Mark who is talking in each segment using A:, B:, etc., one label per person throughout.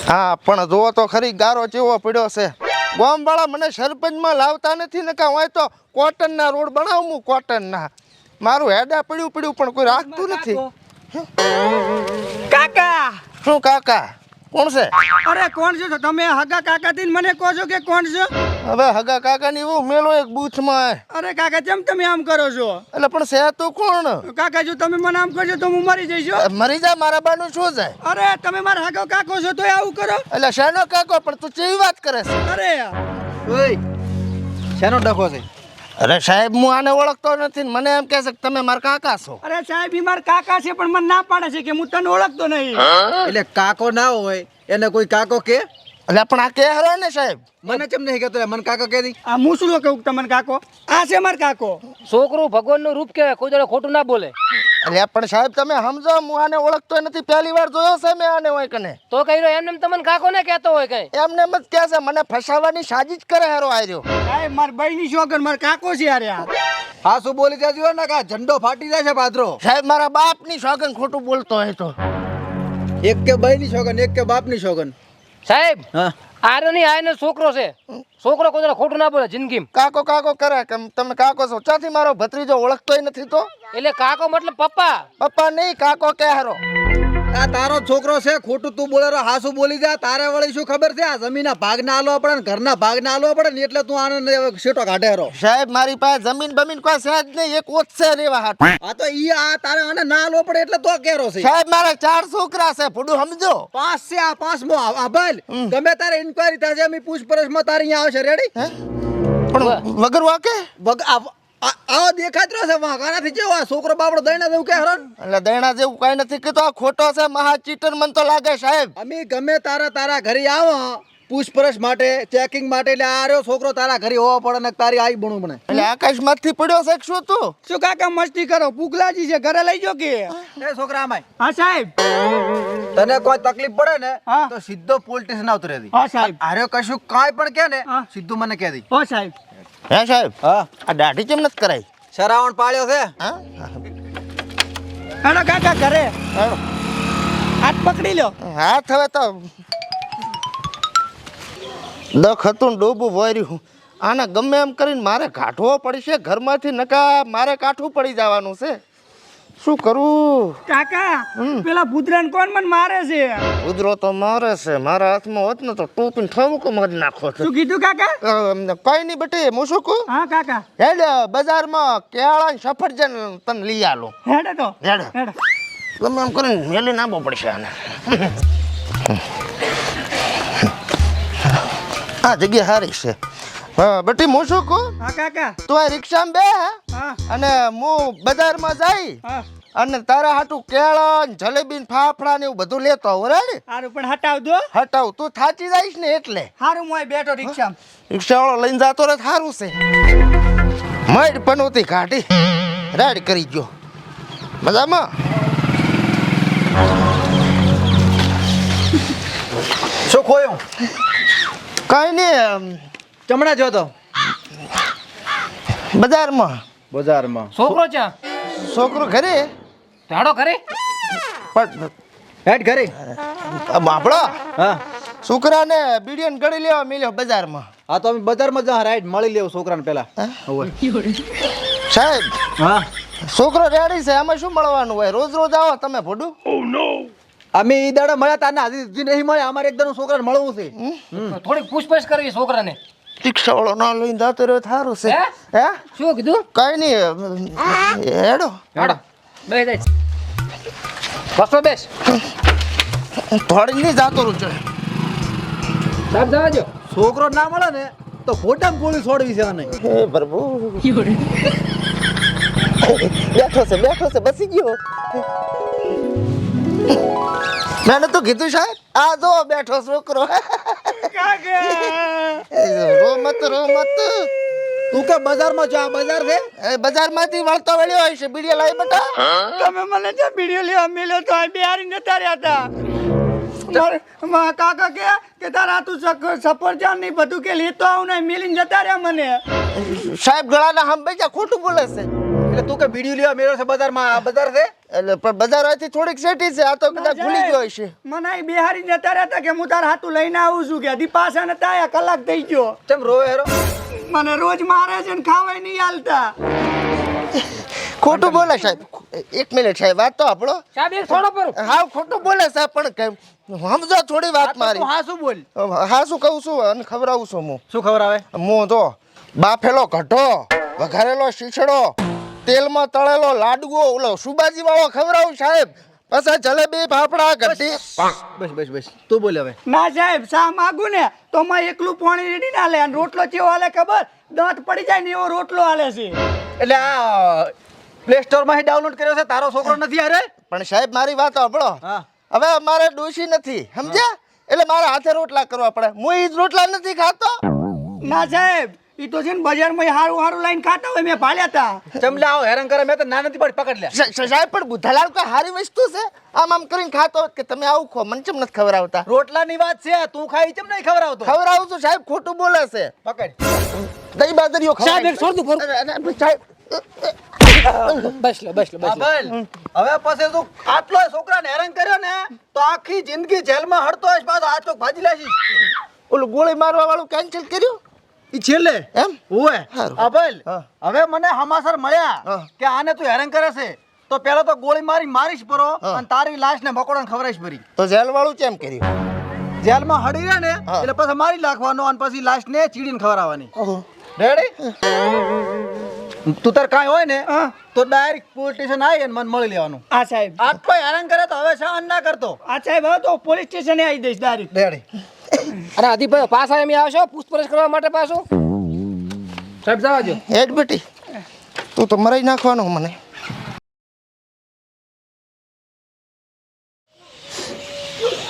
A: હા પણ જો તો ખરી ગારો ચેવો પડ્યો છે ગામવાળા મને સરપંચમાં લાવતા નથી ને કાં હોય તો કોટનના રોડ બનાવું કોટનના મારું હેડા પડ્યું પણ કોઈ રાખતું નથી
B: કાકા
A: શું કાકા કોણ છે
B: અરે કોણ છો તમે હગા કાકા થી મને કહો છો કે કોણ છો
A: હવે હગા કાકાની હું મેલો એક બૂથમાં
B: અરે કાકા કેમ તમે આમ કરો છો
A: એટલે પણ છે તો કોણ
B: કાકા જો તમે મને આમ કરશો તો હું મરી જઈશ
A: મરી જા મારા બાનું શું જાય
B: અરે તમે મારા હગો કાકો છો તો આવું કરો
A: એટલે શેનો કાકો પણ તું કેવી વાત કરે છે
B: અરે
C: ઓય શેનો ડખો છે
A: અરે સાહેબ હું આને ઓળખતો નથી ને મને એમ કહે છે કે તમે મારા કાકા છો
B: અરે સાહેબ ઈ મારા કાકા છે પણ મને ના પાડે છે કે હું તને ઓળખતો નહીં
C: એટલે કાકો ના હોય એને કોઈ કાકો કે
A: એટલે પણ આ કે હરો ને સાહેબ
C: મને કેમ નહીં કહેતો મને કાકો કે દી
B: આ હું શું કહું તમને કાકો આ છે મારો કાકો
D: છોકરું ભગવાનનું રૂપ કહેવાય કોઈ દાડો ખોટું ના બોલે
A: એટલે પણ સાહેબ તમે સમજો હું આને ઓળખતો નથી પહેલી વાર જોયો છે મેં આને હોય કને
D: તો કઈ રહ્યો એમને તમને કાકો ને કહેતો હોય કઈ
A: એમને એમ જ કહે છે મને ફસાવાની સાજીશ કરે હેરો આર્યો
B: સાહેબ મારી બહેની છોકર મારા કાકો છે યાર
C: હા શું બોલી જાજો ને કા ઝંડો ફાટી જાય છે પાદરો
A: સાહેબ મારા બાપની સોગન ખોટું બોલતો હોય તો
C: એક કે બાઈની છોગન એક કે બાપની છોગન
D: સાહેબ
C: હા
D: આર્યો ની આયનો છોકરો છે છોકરો કોઈ દાડો ખોટું ના બોલે જિંદગીમાં
A: કાકો કાકો કરે કે તમે કાકો છો ચાથી મારો ભત્રીજો ઓળખતોય નથી તો
D: એટલે કાકો મતલબ પપ્પા
A: પપ્પા નહીં કાકો કે હારો
C: આ તારો છોકરો છે ખોટું તું બોલે હા શું બોલી જા તારે વળી શું ખબર છે આ જમીનના ભાગ ના આલવા પડે ને ઘરના ભાગ ના આલવા પડે ને એટલે તું આને શેટો કાઢે રો
A: સાહેબ મારી પાસે જમીન બમીન કોઈ છે જ નહીં એક ઓછ છે રેવા હાટ
C: આ તો ઈ આ તારે આને ના આલવો પડે એટલે તો કેરો છે
A: સાહેબ મારા 4 છોકરા છે ફૂડું સમજો
C: 5 છે આ 5મો આ ભાઈ ગમે તારે ઇન્ક્વાયરી થશે અમે પૂછપરછમાં તારે અહીંયા આવશે રેડી
A: પણ વગર વાકે
C: આવો દેખાત રહ્યો છે વાઘાનાથી જેવો આ છોકરો બાપડો દઈના દેવું કે હરણ
A: એટલે દૈણા જેવું કઈ નથી કીધું આ ખોટો છે મહા ચીટર મન તો લાગે સાહેબ
C: અમે ગમે તારા ઘરે આવો પૂછપરછ માટે ચેકિંગ માટે એટલે આ રહ્યો છોકરો તારા ઘરે હોવો પડે ને તારી આઈ બણું બને
A: એટલે આકાશમાંથી પડ્યો છે કે શું તું
B: શું કાકા મસ્તી કરો પુગલાજી છે ઘરે લઈ જો કે
C: એ છોકરા આમાય
B: હા સાહેબ
C: તને કોઈ તકલીફ પડે ને
B: હા.
C: તો સીધો પોલીસ સ્ટેશન આવતો રહેતી
B: હા સાહેબ
C: આર્યો કશું કાંઈ પણ કે ને
B: હા.
C: સીધું મને કહે દી
B: હો સાહેબ
A: હે સાહેબ
C: હા
A: આ દાઢી કેમ નથી કરાઈ
C: શરાવણ પાડ્યો છે
A: હા
B: હેડો કાકા ઘરે
A: હાલો.
B: હાથ પકડી લો
A: હાથ હવે તો દખ હતું ને ડોબું વોર્યું આને ગમે એમ કરીને મારે કાઢવો પડશે ઘરમાંથી નકા મારે કાઠું પડી જવાનું છે શું કરું
B: કાકા પેલા ભૂતરાને કોણ મને મારે છે
A: ઉધરો તો મારે છે મારા હાથમાં હોત ને તો ટોપીને ઠમકો મારી નાખો
B: શું કીધું કાકા
A: કઈ નહીં બેટી હું શું કહું
B: હા કાકા
A: હેડ બજારમાં કેળા ને સફરજન તને લઈ આલો
B: હેડો તો
A: હેડ
B: હેડો
A: ગમે એમ કરીને મેલી નાખવો પડશે આને આ જગ્યા સારી છે હા બેટી હું શું કહું
B: હા કાકા
A: તું આ રિક્ષામાં બે
B: હા
A: અને હું બજારમાં જઈ
B: હા
A: અને તારા હાટું કેળા ને જલેબી ને ફાફડા ને એવું બધું લેતો આવું રેડી
B: હારું પણ હટાવ દો
A: હટાવ તું થાચી જઈશ ને એટલે
B: હારું હું બેઠો રિક્ષામાં
A: રિક્ષાવાળો લઈને જતો રહે સારું છે મઢ પનોતી કાઢી રેડ કરી ગયો મજામાં
C: શું ખોયું
A: કઈ નહીં
C: ચમડા જો તો
A: બજારમાં
C: બજારમાં
D: છોકરો છે
A: છોકરો ઘરે
D: ધાડો કરે
A: પણ
C: હેડ ઘરે
A: બાપડો
C: હા
A: છોકરાને બીડીઓને ગળી લેવા મળ્યો બજારમાં
C: હા તો અમે બજારમાં જા રાઈટ મળી લેવું છોકરાને પેલા
A: સાહેબ
C: હા
A: છોકરો રેડી છે આમાં શું મળવાનું હોય રોજ રોજ આવો તમે ભોડું
C: અમે ઈ દાડા મળ્યા તાને હજી સુધી નહીં મળ્યા અમારે એકદમ છોકરાને મળવું છે
D: થોડીક પૂછપરછ કરવી છોકરાને
A: રિક્ષાવાળો ના લઈને જતો રહ્યો સારું છે
D: હે?
A: હે
D: શું કીધું
A: કઈ નહીં હેડો
D: હેડો બે જાય બસો બેસ
A: થોડી નહીં જાતો રહું છે
D: સાહેબ જવા દો
C: છોકરો ના મળે ને તો ફોટામાં ગોળી છોડવી છે આને
A: હે પ્રભુ બેઠો છે બસી ગયો મેં તો કીધું સાહેબ આ જો બેઠો છોકરો
B: કાકા
A: રોમત
C: તું કે બજારમાં જા બજાર છે
A: એ બજારમાંથી વળતો વળ્યો હોય છે બીડીઓ લાવી બેટા
B: તમે મને જે વિડીયો લેવા મળ્યો તો આ બિહારી નતા રહ્યા હતા મારા કાકા કે તારા તું સફરજન ને બધું કે લેતો આવું ને મિલીને જતા રહ્યા મને
A: સાહેબ ગળાના હમ બેજા ખોટું બોલે છે
C: એટલે તું કે વિડીયો લેવા મેળો છે બજારમાં આ બજાર છે
A: એટલે પણ બજારથી થોડીક સેટી છે, આ તો કદાચ ભૂલી ગયો હશે.
B: મને અહીં બિહારી જતા રહેતા કે હું તારા હાથું લઈને આવું છું કે હજી પાછા નતા આયા, કલાક થઈ ગયો.
C: ચમ રોવે હેરો?
B: મને રોજ મારે છે ને ખાવાય નહીં હાલતા.
A: ખોટું બોલે સાહેબ. એક મિનિટ સાહેબ, વાત તો આપણો.
D: સાહેબ એક થોડો પર
A: હા ખોટું બોલે સાહેબ, પણ કેમ સમજો થોડી વાત મારી.
C: તું હા શું બોલ?
A: હા શું કહું છું અને ખવડાવું છું હું.
C: શું ખબર આવે?
A: હું તો બાફેલો કઢો, વઘારેલો શીશડો, તેલમાં તળેલો લાડવો, ઓલો સુબાજી વાળો ખવડાવું સાહેબ. પછી જલેબી, ફાફડા, કઢી.
C: બસ તું બોલ હવે.
B: ના સાહેબ, શા માગું ને તો માં એકલું પાણી રેડી ના લે, અને રોટલો ચેવો હાલે ખબર? દાંત પડી જાય ને એવો રોટલો હાલે છે.
C: એટલે આ પ્લે સ્ટોર માંથી ડાઉનલોડ કર્યો છે, તારો છોકરો નથી અરે?
A: પણ સાહેબ મારી વાત સાંભળો.
C: હા.
A: હવે અમારે ડોશી નથી, સમજ્યા? એટલે મારે હાથે રોટલા કરવા પડે. હું ઈ જ રોટલા નથી ખાતો.
B: ના સાહેબ, ઈ તો છે ને બજારમાં હારું લાઈન ખાતા હોય, મેં ભાળ્યા હતા.
C: ચમ લે આવો હેરાન કરે, મેં તો ના નથી પડી, પકડ લે.
A: સાહેબ પણ બુધાલાલ કોઈ હારી વસ્તુ છે? આમ કરીને ખાતો હોત કે તમે આવું ખો, મને ચમ નથી ખવડાવતા?
C: રોટલાની વાત છે, તું ખાઈ ચમ નહીં ખવડાવતો?
A: ખવડાવું છું સાહેબ, ખોટું બોલે છે.
C: પકડ.
A: દહીં બાજરીઓ
D: સાહેબ એક છોડ દઉં
A: સાહેબ
D: બસ લો
C: અબલ, હવે પછી તું આટલો છોકરાને હેરાન કર્યો ને તો આખી જિંદગી જેલમાં હડતો હશ, પાછો આ ચોક ભાજી લેશી.
A: ઓલું ગોળી મારવા વાળું કેન્સલ કર્યું
C: ઈ છેલ્લે
A: એમ?
C: ઓય
A: હારું.
C: અબલ,
A: હા.
C: હવે મને હમાસર મળ્યા
A: હા.
C: કે આને તું હેરાન કરે છે, તો પેલા તો ગોળી મારીશ પરો,
A: હા.
C: અને તારી લાશ ને મકોડાને ખવડાવીશ પરી.
A: તો જેલ વાળું કેમ કર્યું?
C: જેલમાં હડી રહે ને
A: હા.
C: એટલે પછી મારી નાખવાનો, અને પછી લાશ ને ચીડીને ખવડાવવાની.
A: ઓહો.
C: રેડી? તું તાર કાંઈ હોય ને
B: હા.
C: તો ડાયરેક્ટ પોલીસ સ્ટેશન આવી અને મને મળી લેવાનું.
B: આ સાહેબ,
C: આટલો હેરાન કરે તો હવે સહન ના કરતો.
B: આ સાહેબ હવે તો પોલીસ સ્ટેશને આવી દઈશ ડાયરેક્ટ.
C: રેડી?
D: અરે આદિભાઈ પાછા એમ આવશો પૂછપરછ કરવા માટે પાછો સાહેબ જવા દો.
A: હેડ બેટી, તું તો મરાઈ નાખવાનો મને.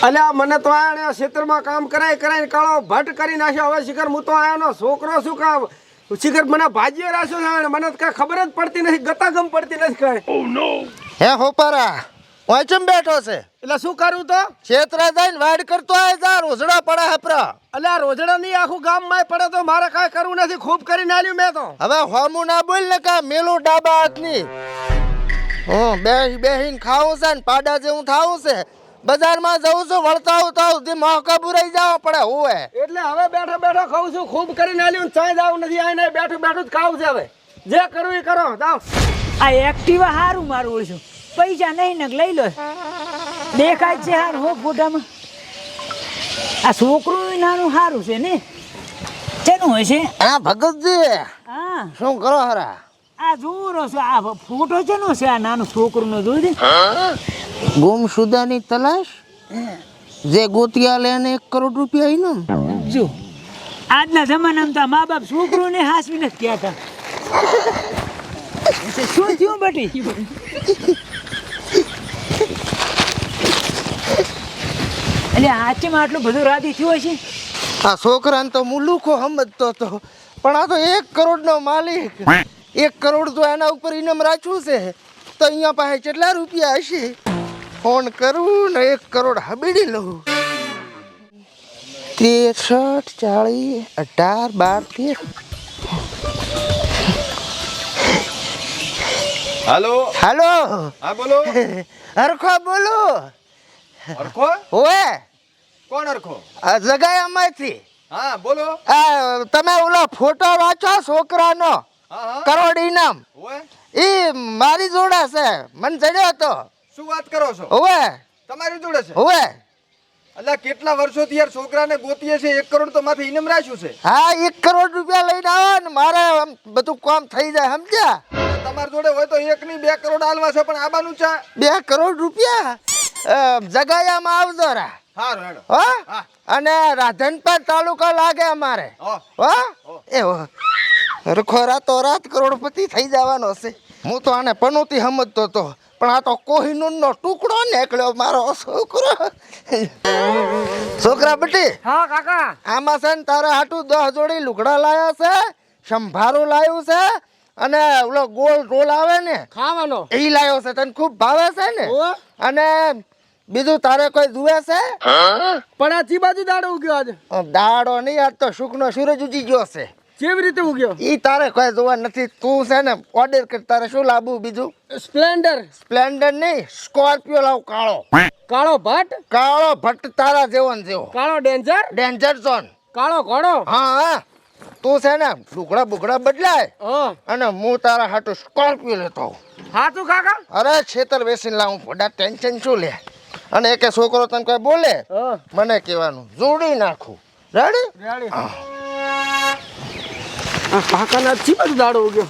E: અલ્યા મને તો આયા ક્ષેત્રમાં કામ કરાય કાળો ભટ્ટ કરી નાખ્યો. હવે શિખર હું તો આયાનો છોકરો શું કામ શિખર મને ભાજીએ રાખ્યો છે, અને મને તો કાંઈ ખબર જ પડતી નથી, ગતાગમ પડતી નથી કાંઈ.
A: હે હોપારા, વાંચમ બેઠો છે.
E: એટલે શું કરું તો?
A: ક્ષેત્રે જઈને વાડ કરતો આવે જા, રોજડા પડે હપરા.
E: અલ્યા રોજડા નહીં, આખું ગામ માં પડે તો મારે કાંઈ કરવું નથી, ખૂબ કરીને આલ્યું મેં તો.
A: હવે હોમું ના બોલ ને કા મેલું ડાબા હાથની. હું બેહીને ખાવું છે ને પાડા જેવું થાવું છે. બજારમાં જઉં છું, વળતા આવતા સુધી મોકા બુરાઈ જવા પડે હોવે.
E: એટલે હવે બેઠો બેઠો ખાઉં છું, ખૂબ કરીને આલ્યું, ચાય જાવ નથી, આને બેઠું બેઠું જ ખાવું છે. હવે જે કરવું એ કરો, જાઓ.
F: આ એક્ટિવા હારું મારું ઓળશું, પૈસા નહીં ને લઈ લો. દેખાય છે હારું હો ફોટામાં. આ છોકરું નાનું સારું છે ને, શેનું હોય છે?
A: હા ભગતજી,
F: હા
A: શું કરો હરા?
F: આ જોરો છે, આ ફોટો છે નો છે, આ નાનું છોકરું નો જોઈ દે.
A: ગુમશુદાની તલાશ, જે ગોતિયા લે ને 1 કરોડ રૂપિયા ઇનામ.
F: જો આજના જમાનામાં તો મા બાપ છોકરું ને હાસવી નથી કહેતા. શું થયું બટી? એટલે હાચમાં આટલું બધું રાધી થયું હશે?
A: આ છોકરાને તો હું લુખો સમજતો હતો, પણ આ તો 1 કરોડનો માલિક. 1 કરોડ તો એના ઉપર ઇનામ રાખ્યું છે, તો અહીંયા પાસે કેટલા રૂપિયા હશે? ફોન કરું ને 1 કરોડ હબીડી લઉં. 63, 40, 18, 12, 13.
E: હાલો.
A: હાલો,
E: હા બોલો.
A: હરખો બોલો.
E: હરખો?
A: ઓએ
E: કોણ હરખો?
A: આ જગાયામાંથી.
E: હા બોલો.
A: આ તમે ઓલો ફોટો વાંચો છોકરાનો,
E: હા હા.
A: કરોડ ઇનામ.
E: ઓય
A: ઈ મારી જોડે છે, મને ચડ્યો હતો.
E: શું વાત કરો છો?
A: ઓવે
E: તમારી જોડે છે?
A: ઓવે.
E: અલ્યા કેટલા વર્ષોથી યાર છોકરાને ગોતીએ છે, 1 કરોડ તો માથે ઇનામ રાખ્યું છે.
A: હા 1 કરોડ રૂપિયા લઈને આવો ને મારે આમ બધું કામ થઈ જાય, સમજ્યા?
E: તમારી જોડે હોય તો 1 ની 2 કરોડ આલવા છે, પણ આબાનું ચા.
A: 2 કરોડ રૂપિયા જગાયામાં આવજો રા.
E: હારું હેડો.
A: હો
E: હા.
A: અને રાધનપર તાલુકા લાગે અમારે.
E: હો.
A: હો એવો રખો રાતો રાત કરોડપતિ થઈ જવાનો છે. હું તો આને પનોતી સમજતો હતો, પણ આ તો કોહિનૂરનો ટુકડો નીકળ્યો મારો છોકરો. છોકરા બેટી,
D: હા કાકા
A: આમાં છે ને તારા હાટું 10 જોડી લુગડા લાયા છે, સંભારું લાવ્યું છે, અને ઓલો ગોળ રોલ આવે ને
D: ખાવાનો
A: એ લાવ્યો છે. તને ખૂબ ભાવે છે ને? અને બીજું તારે કોઈ જુએ છે?
E: પણ આ ચી બાજુ દાડો ઉગ્યો આજે?
A: દાડો નહીં, આજ તો સુખનો સૂરજ ઉજી ગયો છે.
E: કેવી રીતે ઉગ્યો
A: ઈ તારે કોઈ જોવા નથી. તું છે ને ઓર્ડર કર, તારે શું લાવવું બીજું?
E: સ્પ્લેન્ડર
A: સ્પ્લેન્ડર નહીં, સ્કોર્પિયો લાવ કાળો.
E: કાળો ભટ્ટ
A: કાળો ભટ્ટ તારા જેવો ને જેવો.
E: કાળો ડેન્જર
A: ડેન્જર ઝોન.
E: કાળો ઘોડો
A: હા હા, તું છે ને લુગડા બુગડા બદલાય
E: હા
A: અને હું તારા હાટુ સ્કોર્પિયો લેતો આવું.
E: હાચું કાકા
A: અરે છેતર બેસીને લાવું, બધા ટેન્શન શું લે? અને એકે છોકરો તને કોઈ બોલે
E: હા
A: મને કહેવાનું જોડી નાખું. રેડી?
E: રેડી કાકાના છી બધું દાડો ઉગ્યો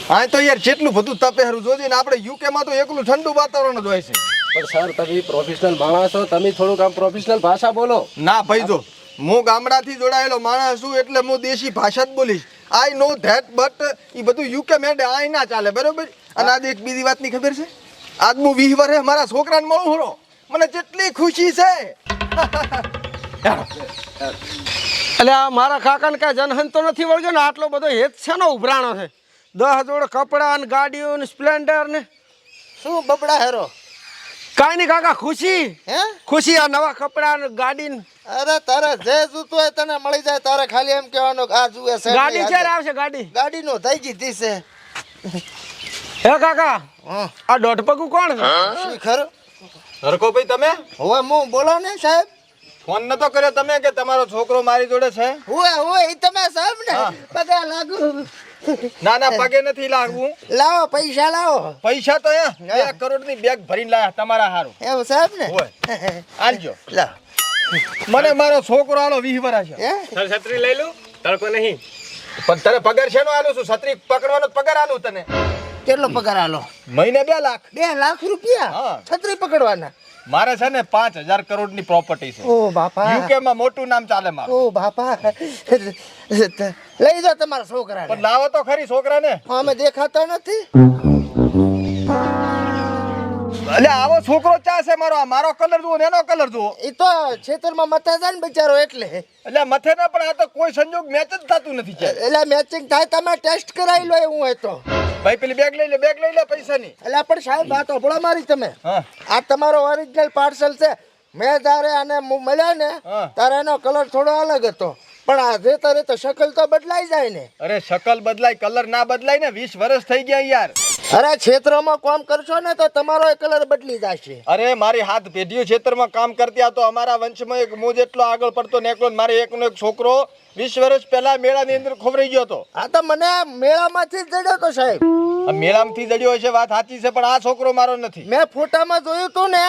C: હા તો યાર જેટલું બધું તપે હારું જોજે ને આપણે યુકે માં તો એકલું ઠંડુ વાતાવરણ જ હોય છે.
D: પણ સર તમે પ્રોફેશનલ માણસ છો, તમે થોડુંક આમ પ્રોફેશનલ ભાષા બોલો.
C: ના ભાઈ જો હું ગામડાથી જોડાયેલો માણસ છું એટલે હું દેશી ભાષા જ બોલીશ. આઈ નો ધેટ બટ એ બધું યુકે મેડે આઈ ના ચાલે બરોબર. અને આજે એક બીજી વાતની ખબર છે, આજ હું 20 વર્ષે મારા છોકરાને મળું હરો, મને જેટલી ખુશી છે.
E: એટલે આ મારા કાકાને કાંઈ જનહન તો નથી વળગ્યો ને? આટલો બધો હેત છે ને ઉભરાણો છે. 10 જોડ કપડાં ને ગાડીઓ ને સ્પ્લેન્ડર ને
A: શું બબડા હેરો?
E: કાંઈ નહીં કાકા, ખુશી
A: હે?
E: ખુશી. આ નવા કપડાં ને ગાડી ને
A: અરે તારે જે જોતું હોય તને મળી જાય. તારે ખાલી એમ કહેવાનું કે આ જુએ છે.
E: ગાડી ક્યારે આવશે? ગાડી
A: ગાડી નો થઈ જીધી છે.
E: હે કાકા,
A: હા
E: આ દોઢ પગું કોણ છે?
A: શિખર.
C: હરકો ભાઈ તમે
A: હવે હું બોલો ને સાહેબ.
C: ફોન નતો કર્યો તમે કે તમારો છોકરો મારી જોડે છે?
A: હું એ તમે સાહેબ ને પગે લાગુ.
C: ના ના પગે નથી લાગવું.
A: લાવો પૈસા લાવો.
C: પૈસા તો 2 કરોડની બેગ ભરીને લાયા તમારા હારું.
A: એવું સાહેબ ને?
C: હોય આલજો.
A: લાવ.
C: મને મારો છોકરો આલો 20 વર્ષ છે.
A: હે?
D: છત્રી લઈ લઉં, તડકો નહીં.
C: પણ તને પગાર શેનો આલું છું? છત્રી પકડવાનો જ પગાર આલું તને.
A: કેટલો પગાર આલો?
C: મહિને 2 લાખ.
A: 2 લાખ રૂપિયા
C: હા.
A: છત્રી પકડવાના?
C: મારે છે ને 5000 કરોડની પ્રોપર્ટી છે.
A: ઓ બાપા.
C: યુકે માં મોટું નામ ચાલે મારું.
A: ઓ બાપા. લઈ જાઓ તમારા છોકરાને.
C: પણ લાવો તો ખરી છોકરાને.
A: અમે દેખાતા નથી.
C: એટલે આવો છોકરો ચા છે મારો? આ મારો કલર જુઓ ને એનો કલર જુઓ.
A: એ તો ખેતરમાં મથા જાય ને બિચારો એટલે.
C: એટલે મથે ના પણ આ તો કોઈ સંજોગ મેચ જ થતું નથી છે.
A: એટલે મેચિંગ થાય, તમે ટેસ્ટ કરાવી લો એવું હોય તો.
C: ભાઈ પેલી બેગ લઈ લે પૈસાની.
A: એટલે પણ સાહેબ આ તો ભોળા મારી તમે.
C: હા
A: આ તમારો ઓરિજિનલ પાર્સલ છે. મેં તારે આને મળ્યા ને
C: હા.
A: તારે એનો કલર થોડો અલગ હતો, પણ આ જે તારે તો શકલ તો બદલાઈ જાય ને.
C: અરે શકલ બદલાય કલર ના બદલાય ને. 20 વર્ષ થઈ ગયા યાર.
A: અરે ક્ષેત્રમાં કામ કરશો ને તો તમારો કલર બદલી જશે.
C: અરે મારી હાથ પેઢીઓ ક્ષેત્રમાં કામ કરતી આ તો અમારા વંશમાં એક હું જેટલો આગળ પડતો નીકળ્યો. મારે એકનો એક છોકરો 20 વર્ષ પહેલા મેળાની અંદર ખોવરાઈ ગયો હતો.
A: આ તો મને મેળામાંથી જ જડ્યો તો સાહેબ.
C: આ મેળામાંથી જડ્યો હશે વાત સાચી છે, પણ આ છોકરો મારો નથી.
A: મેં ફોટામાં જોયું તું ને,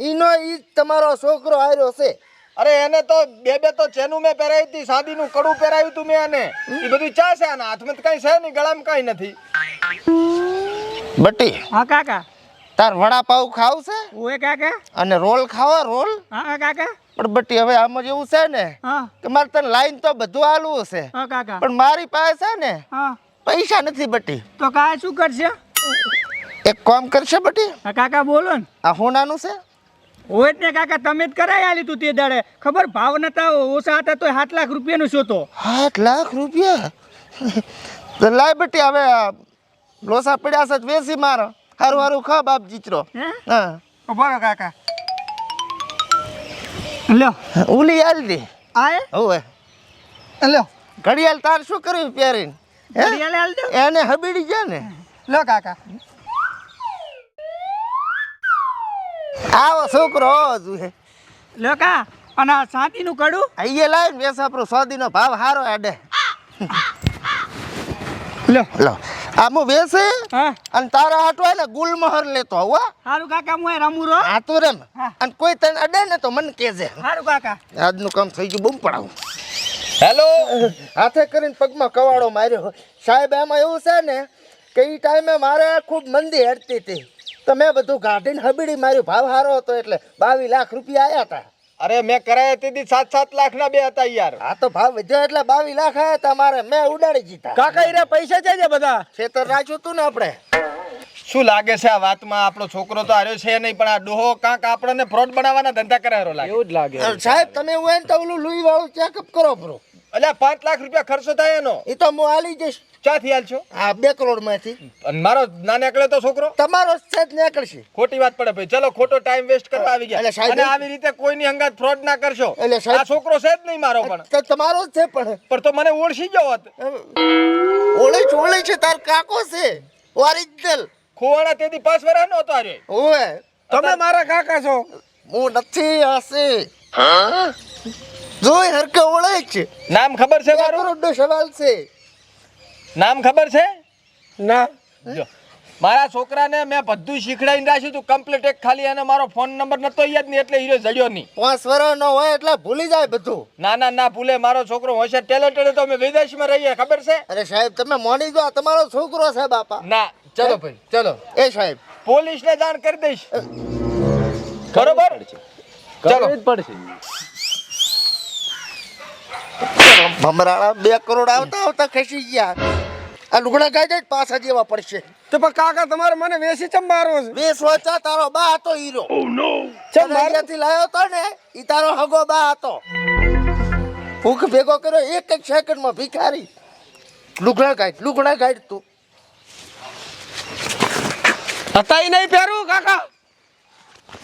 A: ઈ તમારો છોકરો આવ્યો છે.
C: અરે એને તો બે તો ચેનું મેં પહેરાવી હતી, સાદીનું કડું પહેરાવ્યું હતું મેં એને. એ બધું ચા છે આના હાથમાં તો કઈ છે નહીં, ગળામાં કઈ નથી.
A: બટી
B: હા કાકા.
A: તાર વડાપાવ ખાવ છે
B: ઓય કાકા.
A: અને રોલ ખાવા રોલ.
B: હા કાકા.
A: પણ બટી હવે આમાં જેવું છે ને
B: હા
A: કે મારે તને લાઈન તો બધું આલવું છે,
B: હા કાકા.
A: પણ મારી પાસે છે ને
B: હા
A: પૈસા નથી બટી.
B: તો કાકા શું કરશે?
A: એક કામ કરશે બટી,
B: હા કાકા બોલો ને.
A: આ હોનાનું છે.
B: હોય જ ને કાકા, તમે જ કરાવી આલી તું તે દાડે. ખબર ભાવ નતા ઓછા હતા તો 7 લાખ રૂપિયાનું શું તો.
A: 8 લાખ રૂપિયા? તો લાય બટી હવે લોસા પડ્યા છે વેસી મારો. હારું હારું ખા બાપ જીચરો.
B: હે
A: હા
B: ઉભા રહો કાકા. લ્યો
A: ઉલી આલ દે.
B: આય
A: હોવે
B: લ્યો.
A: ઘડિયાળ તાર શું કર્યું પહેરીને? હે?
B: ઘડિયાળે આલ દો.
A: એને હબીડી ગયા ને.
B: લ્યો કાકા.
A: આવો છોકરો હોવો જોઈએ.
B: લ્યો કા. અને આ સાતીનું કડું.
A: અહીંયા લાય ને વેસ આપણો સોદીનો ભાવ હારો આડે.
B: લ્યો.
A: લો આ હું વેસે
B: હા
A: અને તારા હાટો ને ગુલમોહર લેતો આવો.
B: સારું કાકા, હું અહીં રમું રો.
A: હા તું રમ.
B: હા.
A: અને કોઈ તને અડે ને તો મને કહેજે.
B: સારું કાકા.
A: આજનું કામ થઈ ગયું, બૂમ પડાવું.
C: હેલો.
A: હાથે કરીને પગમાં કવાડો માર્યો. સાહેબ એમાં એવું છે ને કે એ ટાઈમે મારે ખૂબ મંદી હેડતી હતી, તો મેં બધું કાઢીને હબીડી માર્યું. ભાવ સારો હતો એટલે 22 લાખ રૂપિયા આવ્યા હતા.
C: અરે મેં કરાયા તેથી 7-7 લાખના 2 હતા યાર.
A: આ તો ભાવ વધ્યો એટલે 22 લાખ આવ્યા હતા મારે. મેં ઉડાડી જીતા.
E: કાકા ઈરે પૈસા છે બધા?
A: ખેતર રાખ્યું તું ને આપણે.
C: શું લાગે છે આ વાતમાં? આપણો છોકરો તો હાર્યો છે નહીં, પણ આ ડોહો કાંક આપણને ફ્રોડ બનાવવાના ધંધા કરાયો લાગે.
D: એવું જ લાગે.
A: સાહેબ તમે હોય ને તો ઓલું લુઈ વાળું ચેકઅપ કરો બ્રો.
C: અલ્યા 5 લાખ રૂપિયા ખર્ચો થાય એનો.
A: એ તો હું હાલી જઈશ.
C: ચાથી હાલ છો?
A: હા 2 કરોડ માંથી.
C: અને મારો નાને એકલો તો છોકરો
A: તમારો જ નીકળશે.
C: ખોટી વાત પડે ભાઈ. ચલો ખોટો ટાઈમ વેસ્ટ કરવા આવી ગયા.
A: એટલે સાહેબ-
C: અને આવી રીતે કોઈની હંગાત ફ્રોડ ના કરશો.
A: એટલે સાહેબ-
C: આ છોકરો છે જ નહીં મારો પણ.
A: તો તમારો જ છે પણ
C: તો મને ઓળખી ગયો હોત.
A: ઓળે છે તાર કાકો છે ઓરિજિનલ.
C: ખોવાણા તેથી 5 વર્ષ નો હતો આરે.
A: ઓય
E: તમે મારા કાકા છો.
A: હું નથી હશે જોઈ હરકે ઓળે છે.
C: નામ ખબર છે
A: 2
C: મારું?
A: કરોડનો સવાલ છે.
C: નામ ખબર છે?
E: ના
C: જો મારા છોકરાને મેં બધું શીખડાઈને રાખ્યું તું કમ્પ્લીટ. એક ખાલી એને મારો ફોન નંબર નતો યાદ નહીં એટલે હીરો જડ્યો નહીં.
A: 5 વર્ષનો હોય એટલે ભૂલી જાય બધું.
C: ના ભૂલે. મારો છોકરો હોશિયાર ટેલેન્ટેડ હતો. અમે વિદેશમાં રહીએ ખબર છે?
A: અરે સાહેબ તમે મોની જો આ તમારો છોકરો છે બાપા.
C: ના ચલો ભાઈ ચલો.
A: એ સાહેબ
C: પોલીસને જાણ કરી દઈશ. બરોબર ચલો.
D: કરવી જ પડશે.
A: ભમરાળા 2 કરોડ આવતા આવતા ખસી ગયા. આ લુગડા ગાય જ પાછા જેવા પડશે.
E: તો પણ કાકા તમારે મને વેસી ચમ મારો છે?
A: 2 સોચા તારો બા હતો હીરો.
E: ચમ મારો?
A: અહીંયાથી લાવ્યો તો ને ઈ તારો હગો બા હતો. ભૂખ ભેગો કર્યો એક સેકન્ડમાં ભિખારી. લુગડા ગાય તું.
E: હતા ઈ નહીં પહેરું કાકા.